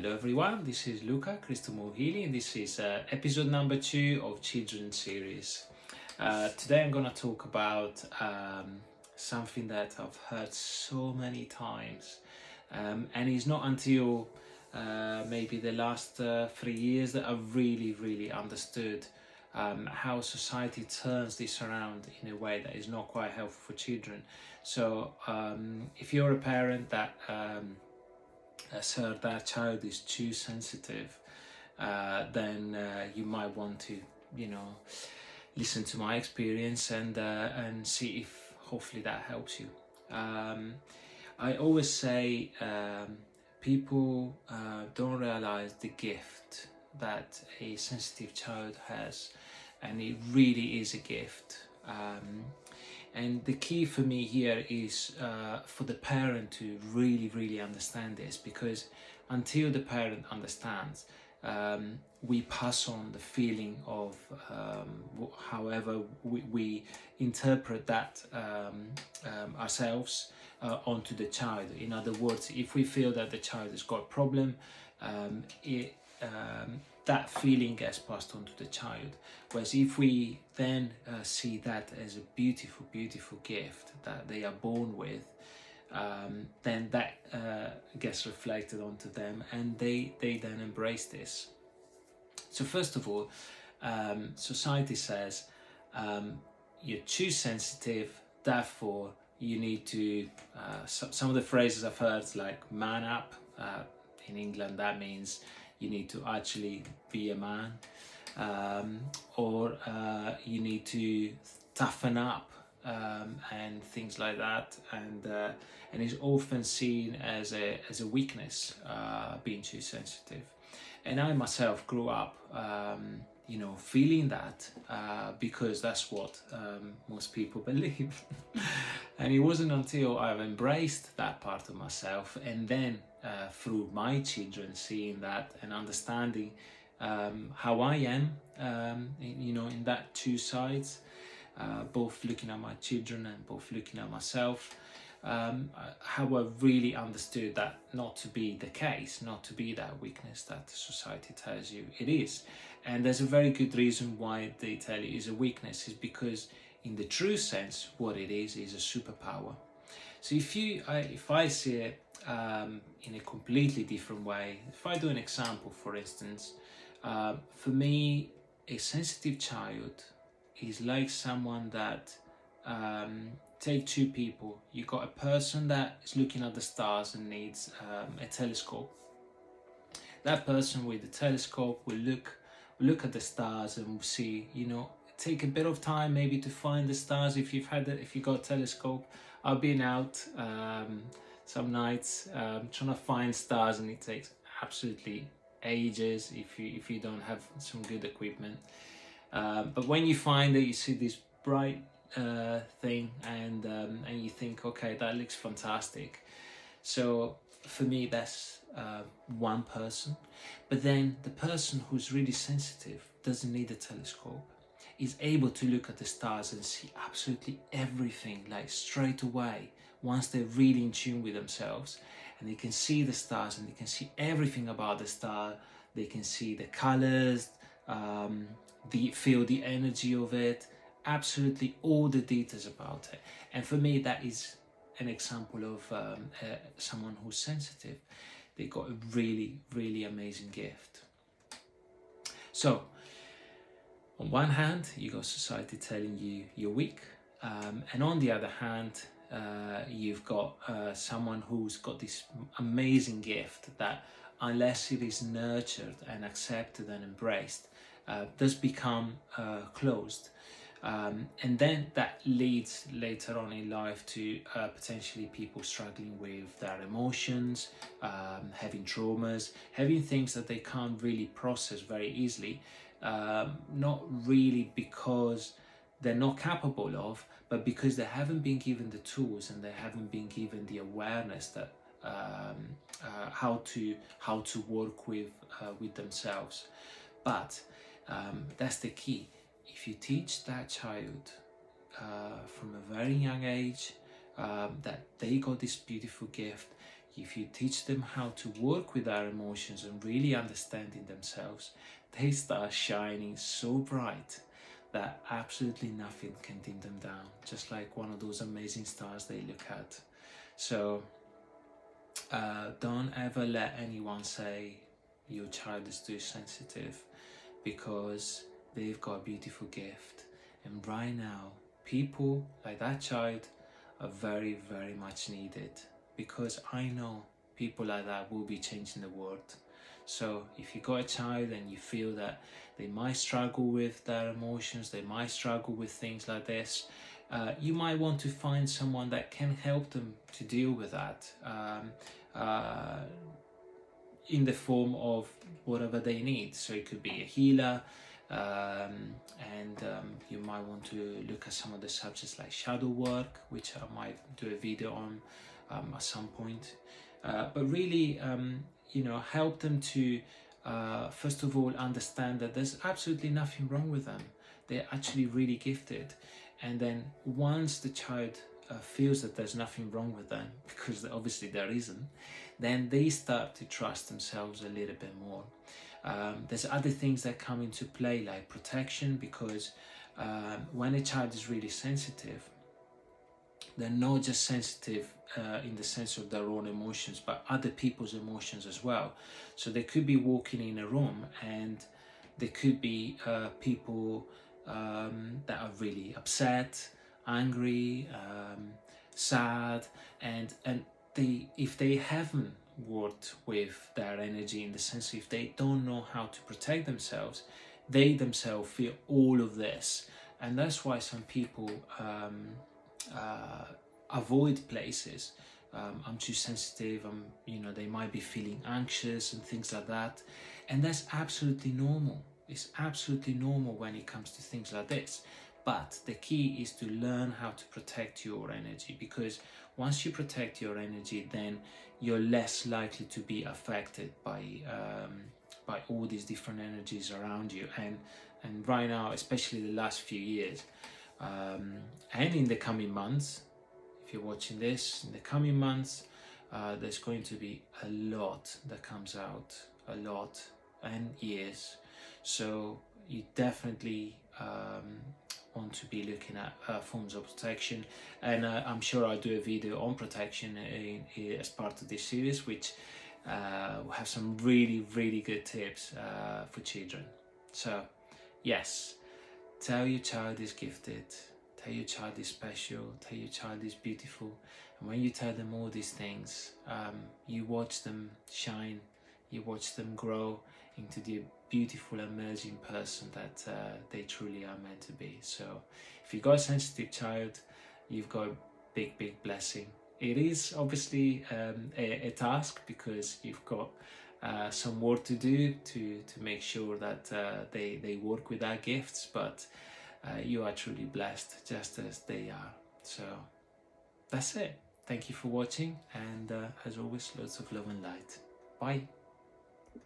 Hello everyone, this is Luca Cristomovili and this is episode number 2 of Children's Series. Today I'm going to talk about something that I've heard so many times, and it's not until maybe the last 3 years that I've really understood how society turns this around in a way that is not quite helpful for children. So if you're a parent that heard that child is too sensitive, then you might want to, listen to my experience and see if hopefully that helps you. I always say people don't realize the gift that a sensitive child has, and it really is a gift. And the key for me here is for the parent to really understand this, because until the parent understands, we pass on the feeling of however we interpret that ourselves onto the child. In other words, if we feel that the child has got a problem, that feeling gets passed on to the child. Whereas if we then see that as a beautiful gift that they are born with, then that gets reflected onto them, and they then embrace this. So first of all, society says you're too sensitive, therefore you need to, some of the phrases I've heard like man up. In England that means you need to actually be a man, or you need to toughen up, and things like that, and it's often seen as a weakness, being too sensitive. And I myself grew up feeling that, because that's what most people believe. And it wasn't until I've embraced that part of myself, and then through my children seeing that and understanding how I am, in that two sides, both looking at my children and both looking at myself, how I really understood that not to be the case, not to be that weakness that society tells you it is. And there's a very good reason why they tell you it's a weakness, is because in the true sense what it is a superpower. So if I see it in a completely different way, if I do an example, for instance, for me a sensitive child is like someone that, take two people. You got a person that is looking at the stars and needs a telescope. That person with the telescope will look at the stars and will see, take a bit of time maybe to find the stars. If you got a telescope, I've been out some nights trying to find stars, and it takes absolutely ages if you don't have some good equipment. But when you find it, you see this bright thing, and you think, okay, that looks fantastic. So for me that's one person. But then the person who's really sensitive doesn't need a telescope, is able to look at the stars and see absolutely everything, like straight away, once they're really in tune with themselves, and they can see the stars and they can see everything about the star. They can see the colors, feel the energy of it, absolutely all the details about it. And for me that is an example of someone who's sensitive. They got a really amazing gift. So on one hand you got society telling you you're weak, and on the other hand you've got someone who's got this amazing gift that, unless it is nurtured and accepted and embraced, does become closed. And then that leads later on in life to potentially people struggling with their emotions, having traumas, having things that they can't really process very easily, not really because they're not capable of, but because they haven't been given the tools and they haven't been given the awareness that how to work with themselves. But that's the key. If you teach that child from a very young age that they got this beautiful gift, if you teach them how to work with their emotions and really understanding themselves, they start shining so bright that absolutely nothing can dim them down, just like one of those amazing stars they look at. So don't ever let anyone say your child is too sensitive, because they've got a beautiful gift. And right now, people like that child are very, very much needed, because I know people like that will be changing the world. So if you got a child and you feel that they might struggle with their emotions, they might struggle with things like this, you might want to find someone that can help them to deal with that, in the form of whatever they need. So it could be a healer, and you might want to look at some of the subjects like shadow work, which I might do a video on at some point. But really, help them to first of all understand that there's absolutely nothing wrong with them. They're actually really gifted. And then once the child feels that there's nothing wrong with them, because obviously there isn't, then they start to trust themselves a little bit more. There's other things that come into play, like protection, because when a child is really sensitive, they're not just sensitive in the sense of their own emotions, but other people's emotions as well. So they could be walking in a room and there could be people that are really upset, angry, sad, and if they haven't worked with their energy, in the sense if they don't know how to protect themselves, they themselves feel all of this. And that's why some people avoid places. I'm too sensitive, they might be feeling anxious and things like that, and that's absolutely normal. It's absolutely normal when it comes to things like this. But the key is to learn how to protect your energy, because once you protect your energy, then you're less likely to be affected by all these different energies around you. And right now, especially the last few years, and in the coming months, if you're watching this, in the coming months, there's going to be a lot that comes out, a lot, and years. So you definitely want to be looking at forms of protection, and I'm sure I'll do a video on protection as part of this series, which will have some really, really good tips for children. So yes, tell your child is gifted, tell your child is special, tell your child is beautiful. And when you tell them all these things, you watch them shine, you watch them grow into the beautiful, amazing person that they truly are meant to be. So if you've got a sensitive child, you've got a big, big blessing. It is obviously a task, because you've got some work to do to make sure that they work with their gifts, but you are truly blessed just as they are. So that's it. Thank you for watching, and as always, lots of love and light. Bye.